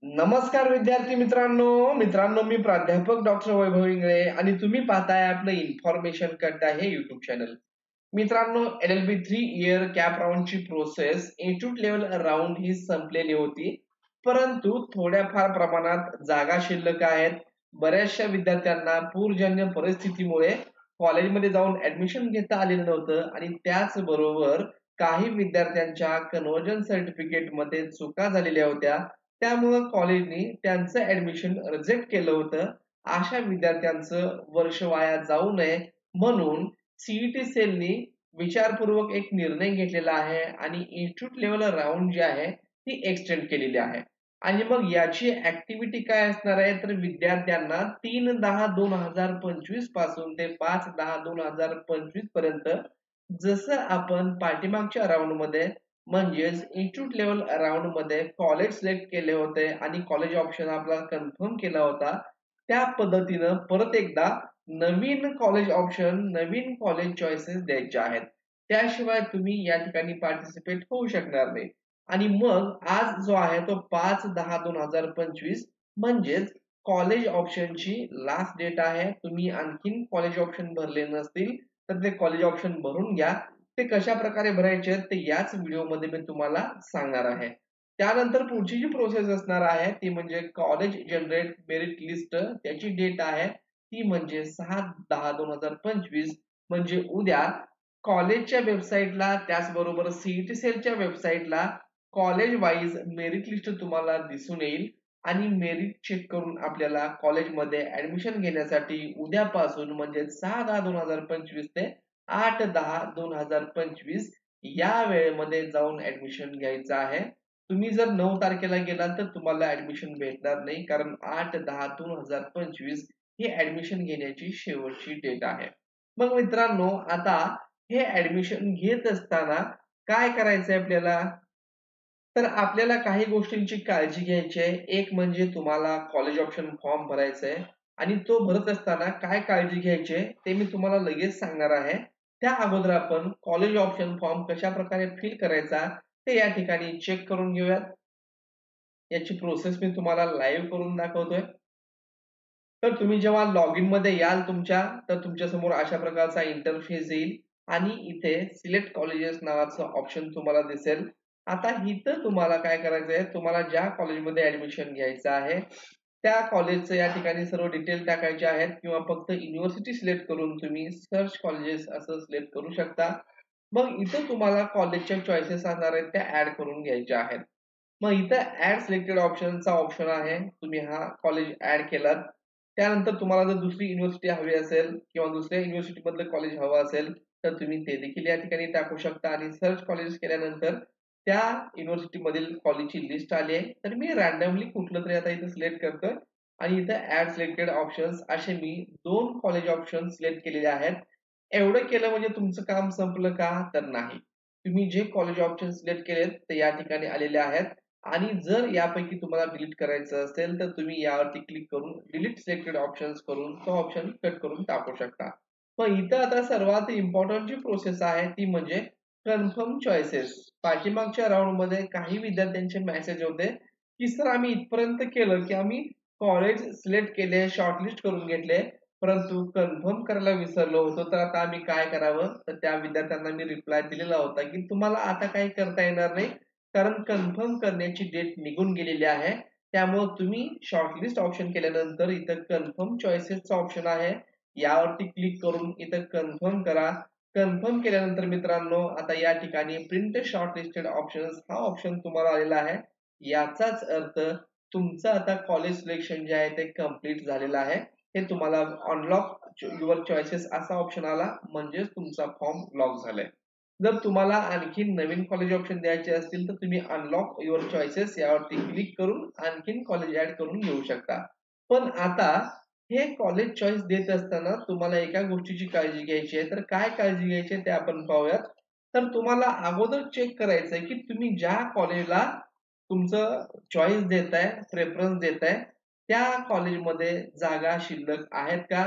नमस्कार विद्यार्थी मित्रांनो मी प्राध्यापक डॉक्टर वैभव इंगळे आणि तुम्ही पाहताय आपलं इन्फॉर्मेशन कट्टा हे युट्यूब चॅनल. मित्रांनो, LLB 3 इयर कॅप राऊंडची प्रोसेस इन्स्टिट्यूट लेवल राऊंड ही संपलेली होती. परंतु थोड्याफार प्रमाणात जागा शिल्लक आहेत. बऱ्याचशा विद्यार्थ्यांना पूरजन्य परिस्थितीमुळे कॉलेजमध्ये जाऊन ऍडमिशन घेता आलेलं नव्हतं आणि त्याचबरोबर काही विद्यार्थ्यांच्या कन्व्हर्जन सर्टिफिकेट मध्ये चुका झालेल्या होत्या. त्यामुळं कॉलेजनी त्यांचं ऍडमिशन रिजेक्ट केलं होतं. अशा विद्यार्थ्यांचं वर्ष वाया जाऊ नये म्हणून सीईटी सेलनी विचारपूर्वक एक निर्णय घेतलेला आहे आणि इन्स्टिट्यूट लेवल राऊंड जी आहे ती एक्सटेंड केलेली आहे. आणि मग याची ऍक्टिव्हिटी काय असणार आहे, तर विद्यार्थ्यांना 3/10/2025 पासून ते 5/10/2025 पर्यंत जसं आपण पाठीमागच्या राऊंड मध्ये म्हणजेच इन्स्टिट्यूट लेवल राऊंड मध्ये कॉलेज सिलेक्ट केले होते आणि कॉलेज ऑप्शन आपला कन्फर्म केला होता, त्या पद्धतीनं परत एकदा नवीन कॉलेज ऑप्शन, नवीन कॉलेज चॉईसेस द्यायचे आहेत. त्याशिवाय तुम्ही या ठिकाणी पार्टिसिपेट होऊ शकणार नाही. आणि मग आज जो आहे तो 5/10/2025 म्हणजेच कॉलेज ऑप्शनची लास्ट डेट आहे. तुम्ही आणखीन कॉलेज ऑप्शन भरले नसतील तर ते कॉलेज ऑप्शन भरून घ्या. ते कशा प्रकारे भरायचे ते याच व्हिडिओमध्ये मी तुम्हाला सांगणार आहे. त्यानंतर पुढची जी प्रोसेस असणार आहे ती म्हणजे कॉलेज जनरेट मेरिट लिस्ट, त्याची डेट आहे ती म्हणजे 6/10/2025 म्हणजे उद्या कॉलेजच्या वेबसाईटला त्याचबरोबर सीईटी सेलच्या वेबसाईटला कॉलेज वाईज मेरिट लिस्ट तुम्हाला दिसून येईल आणि मेरिट चेक करून आपल्याला कॉलेजमध्ये ऍडमिशन घेण्यासाठी उद्यापासून म्हणजे 6/10/2025 ते 8/10/2025 या वेळेमध्ये जाऊन ऍडमिशन घ्यायचं आहे. तुम्ही जर 9 तारखेला गेलात तर तुम्हाला ऍडमिशन भेटणार नाही, कारण 8/10/2025 ही ऍडमिशन घेण्याची शेवटची डेट आहे. मग मित्रांनो, आता हे ऍडमिशन घेत असताना काय करायचंय आपल्याला, तर आपल्याला काही गोष्टींची काळजी घ्यायची आहे. एक म्हणजे तुम्हाला कॉलेज ऑप्शन फॉर्म भरायचा आहे आणि तो भरत असताना काय काळजी घ्यायची आहे ते मी तुम्हाला लगेच सांगणार आहे. त्या अगोदर आपण कॉलेज ऑप्शन फॉर्म कशा प्रकारे फिल करायचा ते या ठिकाणी चेक करून घेऊयात. याची प्रोसेस मी तुम्हाला लाईव्ह करून दाखवतोय. तर तुम्ही जेव्हा लॉग इन मध्ये याल तर तुमच्या समोर अशा प्रकारचा इंटरफेस येईल आणि इथे सिलेक्ट कॉलेजेस नावाचं ऑप्शन तुम्हाला दिसेल. आता इथं तुम्हाला काय करायचंय, तुम्हाला ज्या कॉलेजमध्ये ऍडमिशन घ्यायचं आहे त्या कॉलेजचं या ठिकाणी सर्व डिटेल टाकायचे आहेत किंवा फक्त युनिव्हर्सिटी सिलेक्ट करून तुम्ही सर्च कॉलेजेस असं सिलेक्ट करू शकता. मग इथं तुम्हाला कॉलेजच्या चॉईसेस असणार आहेत त्या ऍड करून घ्यायच्या आहेत. मग इथं ऍड सिलेक्टेड ऑप्शनचा ऑप्शन आहे. तुम्ही हा कॉलेज ऍड केलात. त्यानंतर तुम्हाला जर दुसरी युनिव्हर्सिटी हवी असेल किंवा दुसऱ्या युनिव्हर्सिटी मधलं कॉलेज हवं असेल तर तुम्ही ते देखील या ठिकाणी टाकू शकता आणि सर्च कॉलेज केल्यानंतर त्या युनिव्हर्सिटी मधील कॉलेजची लिस्ट आली आहे. तर मी रॅन्डमली कुठलं तरी आता इथे सिलेक्ट करतोय आणि इथं ऍड सिलेक्टेड ऑप्शन्स असे मी 2 कॉलेज ऑप्शन सिलेक्ट केलेले आहेत. एवढं केलं म्हणजे तुमचं काम संपलं का? तर नाही. तुम्ही जे कॉलेज ऑप्शन सिलेक्ट केलेत ते या ठिकाणी आलेले आहेत आणि जर यापैकी तुम्हाला डिलीट करायचं असेल तर तुम्ही यावरती क्लिक करून डिलीट सिलेक्टेड ऑप्शन्स करून तो ऑप्शन कट करून टाकू शकता. मग इथं आता सर्वात इम्पॉर्टंट जी प्रोसेस आहे ती म्हणजे कन्फर्म चॉईसेस. पाठीमागच्या राऊंड मध्ये काही विद्यार्थ्यांचे मेसेज होते की सर आम्ही इथपर्यंत केलं की आम्ही कॉलेज सिलेक्ट केले, शॉर्टलिस्ट करून घेतले, परंतु कन्फर्म करायला विसरलो होतो, तर आता आम्ही काय करावं? तर त्या विद्यार्थ्यांना मी रिप्लाय दिलेला होता की तुम्हाला आता काही करता येणार नाही, कारण कन्फर्म करण्याची डेट निघून गेलेली आहे. त्यामुळे तुम्ही शॉर्टलिस्ट ऑप्शन केल्यानंतर इथं कन्फर्म चॉईसेसचा ऑप्शन आहे, यावरती क्लिक करून इथं कन्फर्म करा. कन्फर्म केल्यानंतर मित्रांनो आता या ठिकाणी प्रिंट शॉर्टलिस्टेड ऑप्शन्स हा ऑप्शन तुम्हाला आलेला आहे. याचाच अर्थ तुमचं आता कॉलेज सिलेक्शन जे आहे ते कम्प्लीट झालेलं आहे. हे तुम्हाला अनलॉक युअर चॉईसेस असा ऑप्शन आला म्हणजेच तुमचा फॉर्म लॉक झालाय. जर तुम्हाला आणखीन नवीन कॉलेज ऑप्शन द्यायचे असतील तर तुम्ही अनलॉक युअर चॉईसेस यावरती क्लिक करून आणखीन कॉलेज ऍड करून घेऊ शकता. पण आता हे कॉलेज चॉईस देत असताना तुम्हाला एका गोष्टीची काळजी घ्यायची आहे. तर काय काळजी घ्यायची आहे ते आपण पाहूयात. तर तुम्हाला अगोदर चेक करायचंय की तुम्ही ज्या कॉलेजला तुमचं चॉईस देताय, प्रेफरन्स देताय, त्या कॉलेजमध्ये जागा शिल्लक आहेत का?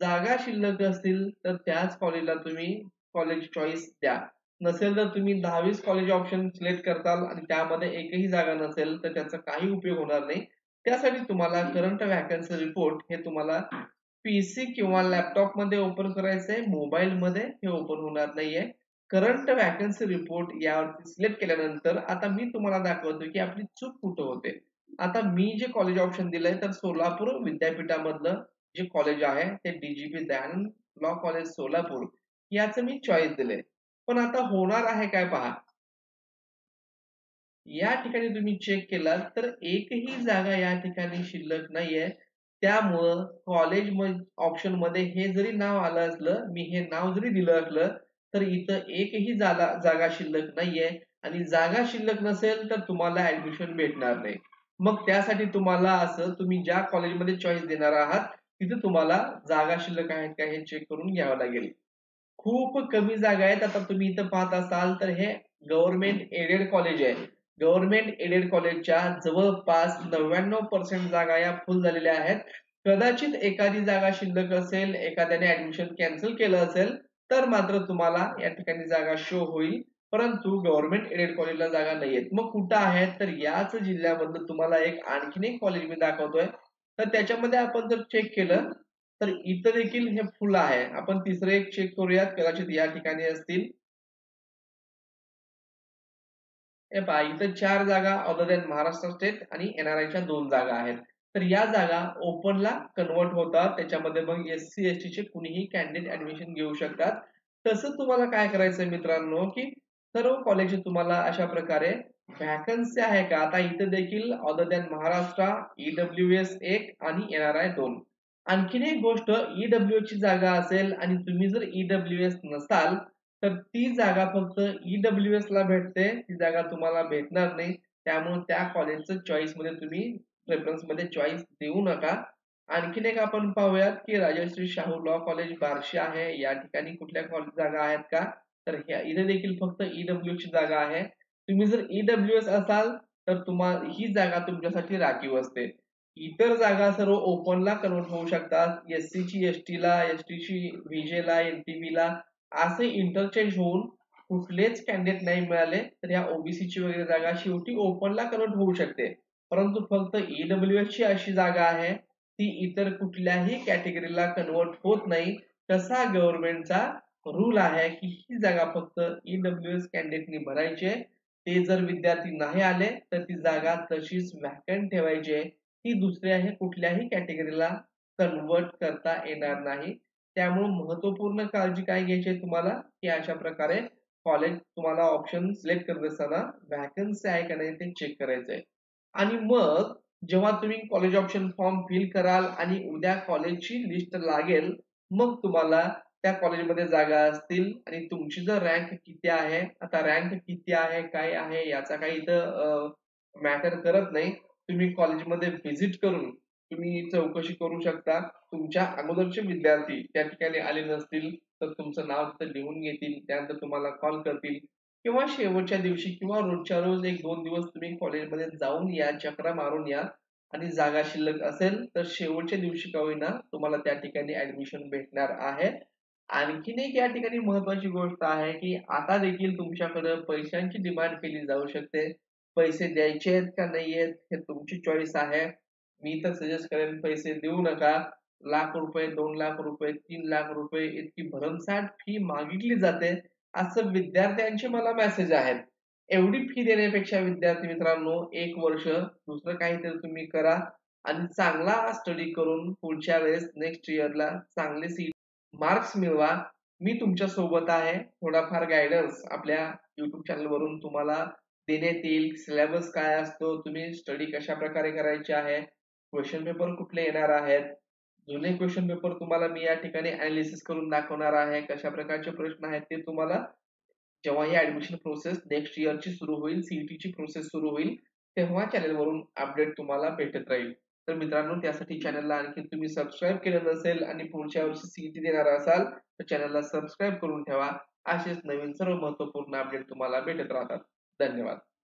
जागा शिल्लक असतील तर त्याच कॉलेजला तुम्ही कॉलेज चॉईस द्या. नसेल तर तुम्ही 10-20 कॉलेज ऑप्शन सिलेक्ट करताल आणि त्यामध्ये एकही जागा नसेल तर त्याचा काही उपयोग होणार नाही. त्यासाठी तुम्हाला करंट व्हॅकन्सी रिपोर्ट हे तुम्हाला पीसी किंवा लॅपटॉप मध्ये ओपन करायचंय, मोबाईल मध्ये हे ओपन होणार नाहीये. करंट व्हॅकन्सी रिपोर्ट यावरती सिलेक्ट केल्यानंतर आता मी तुम्हाला दाखवतो की आपली चूक कुठं होते. आता मी जे कॉलेज ऑप्शन दिलंय तर सोलापूर विद्यापीठामधलं जे कॉलेज आहे ते DGP Dayanand law college Solapur याचं मी चॉईस दिलंय. पण आता होणार आहे काय पहा. या ठिकाणी तुम्ही चेक केलात तर एकही जागा या ठिकाणी शिल्लक नाहीये. त्यामुळं कॉलेज ऑप्शन मध्ये हे जरी नाव आलं असलं, मी हे नाव जरी दिलं असलं, तर इथं एकही जागा शिल्लक नाहीये आणि जागा शिल्लक नसेल तर तुम्हाला ऍडमिशन भेटणार नाही. मग त्यासाठी तुम्हाला असं तुम्ही ज्या कॉलेजमध्ये चॉईस देणार आहात, तिथे तुम्हाला जागा शिल्लक आहेत का हे चेक करून घ्यावं लागेल. खूप कमी जागा आहेत. आता तुम्ही इथं पाहत असाल तर हे गव्हर्नमेंट एडेड कॉलेज आहे. गव्हर्नमेंट एडेड कॉलेजच्या जवळपास 99% जागा या फुल झालेल्या आहेत. कदाचित एखादी जागा शिल्लक असेल, एखाद्याने ऍडमिशन कॅन्सल केलं असेल, तर मात्र तुम्हाला या ठिकाणी जागा शो होईल. परंतु गव्हर्नमेंट एडेड कॉलेजला जागा नाहीयेत. मग कुठं आहेत? तर याच जिल्ह्यामधलं तुम्हाला आणखीन एक कॉलेज मी दाखवतोय. तर त्याच्यामध्ये आपण जर चेक केलं तर इथं देखील हे फुल आहे. आपण तिसरे एक चेक करूयात, कदाचित या ठिकाणी असतील. हे पहा इथं 4 जागा अदर दॅन महाराष्ट्र स्टेट आणि एनआरआयच्या 2 जागा आहेत. तर या जागा ओपनला कन्व्हर्ट होतात. त्याच्यामध्ये मग एससी एसटी चे कुणीही कॅन्डिडेट ऍडमिशन घेऊ शकतात. तसं तुम्हाला काय करायचंय मित्रांनो, की सर्व कॉलेज तुम्हाला अशा प्रकारे व्हॅकन्सी आहे का? आता इथे देखील अदर दॅन महाराष्ट्र, ईडब्ल्यूएस 1 आणि एनआरआय 2. आणखीन एक गोष्ट, ईडब्ल्यूएस ची जागा असेल आणि तुम्ही जर ईडब्ल्यूएस नसाल तर ती जागा फक्त ईडब्ल्यूएस ला भेटते. ती जागा तुम्हाला भेटणार नाही. त्यामुळे त्या कॉलेजचं चॉईस मध्ये तुम्ही प्रेफरन्स मध्ये चॉईस देऊ नका. आणखीन एक आपण पाहूयात की राजश्री शाहू लॉ कॉलेज बार्शी आहे. या ठिकाणी कुठल्या कॉलेज जागा आहेत का? तर इथे देखील फक्त ईडब्ल्यू ची जागा आहे. तुम्ही जर ईडब्ल्यूएस असाल तर तुम्हाला ही जागा तुमच्यासाठी राखीव असते. इतर जागा सर्व ओपनला कन्व्हर्ट होऊ शकतात. एससी ची एसटी ला, एसटी ची व्हीजे ला, एनटीव्ही ला असे इंटरचेंज होऊन कुठलेच कॅन्डिडेट नाही मिळाले तर या ओबीसीची वगैरे जागा शेवटी ओपनला कन्वर्ट होऊ शकते. परंतु फक्त ईडब्ल्यूएस ची अशी जागा आहे ती इतर कुठल्याही कॅटेगरीला कन्वर्ट होत नाही. तसा गव्हर्नमेंटचा रूल आहे की ही जागा फक्त ईडब्ल्यूएस कॅन्डिडेटनी भरायची आहे. ते जर विद्यार्थी नाही आले तर ती जागा तशीच व्हॅकंट ठेवायची आहे. ती दुसऱ्याही कुठल्याही कॅटेगरीला कन्वर्ट करता येणार नाही. त्यामुळे महत्वपूर्ण काळजी काय घ्यायची आहे तुम्हाला, की अशा प्रकारे कॉलेज तुम्हाला ऑप्शन सिलेक्ट करत असताना व्हॅकन्सी आहे का नाही ते चेक करायचं आहे. आणि मग जेव्हा तुम्ही कॉलेज ऑप्शन फॉर्म फिल कराल आणि उद्या कॉलेजची लिस्ट लागेल, मग तुम्हाला त्या कॉलेजमध्ये जागा असतील आणि तुमची जर रँक किती आहे, आता रँक किती आहे, काय आहे याचा काही इथं मॅटर करत नाही. तुम्ही कॉलेजमध्ये व्हिजिट करून तुम्ही चौकशी करू शकता. तुमच्या अगोदरचे विद्यार्थी त्या ठिकाणी आले नसतील तर तुमचं नाव तिथं लिहून घेतील. त्यानंतर तुम्हाला कॉल करतील किंवा शेवटच्या दिवशी किंवा रोजच्या रोज 1-2 दिवस तुम्ही कॉलेजमध्ये जाऊन या, चकरा मारून या आणि जागा शिल्लक असेल तर शेवटच्या दिवशी का होईना तुम्हाला त्या ठिकाणी ऍडमिशन भेटणार आहे. आणखीन एक या ठिकाणी महत्वाची गोष्ट आहे, की आता देखील तुमच्याकडे पैशांची डिमांड केली जाऊ शकते. पैसे द्यायचे आहेत का नाहीयेत हे तुमची चॉईस आहे. मी तर सजेस्ट करेन पैसे देऊ नका. लाख रुपये, 2 लाख रुपये, 3 लाख रुपये इतकी भरमसाठ फी मागितली जाते. असं विद्यार्थ्यांचे मला मेसेज आहेत. एवढी फी देण्यापेक्षा विद्यार्थी मित्रांनो 1 वर्ष दुसरं काहीतरी तुम्ही करा आणि चांगला स्टडी करून पुढच्या वेळेस नेक्स्ट इयरला चांगले मार्क्स मिळवा. मी तुमच्या सोबत आहे. थोडाफार गाईडन्स आपल्या YouTube चॅनलवरून तुम्हाला देण्यात येईल. सिलेबस काय असतो, तुम्ही स्टडी कशाप्रकारे करायची आहे, क्वेशन पेपर कुठले येणार आहेत, जुने क्वेशन पेपर तुम्हाला मी या ठिकाणी एनालिसिस करून दाखवणार आहे. कशा प्रकारचे प्रश्न आहेत ते तुम्हाला जेव्हा ही ऍडमिशन प्रोसेस नेक्स्ट इयरची सुरू होईल, सीईटीची प्रोसेस सुरू होईल, तेव्हा चॅनलवरून अपडेट तुम्हाला भेटत राहील. तर मित्रांनो त्यासाठी चॅनलला आणखी तुम्ही सबस्क्राईब केलं नसेल आणि पुढच्या वर्षी सीईटी देणार असाल तर चॅनलला सबस्क्राईब करून ठेवा. असेच नवीन सर्व महत्त्वपूर्ण अपडेट तुम्हाला भेटत राहतात. धन्यवाद.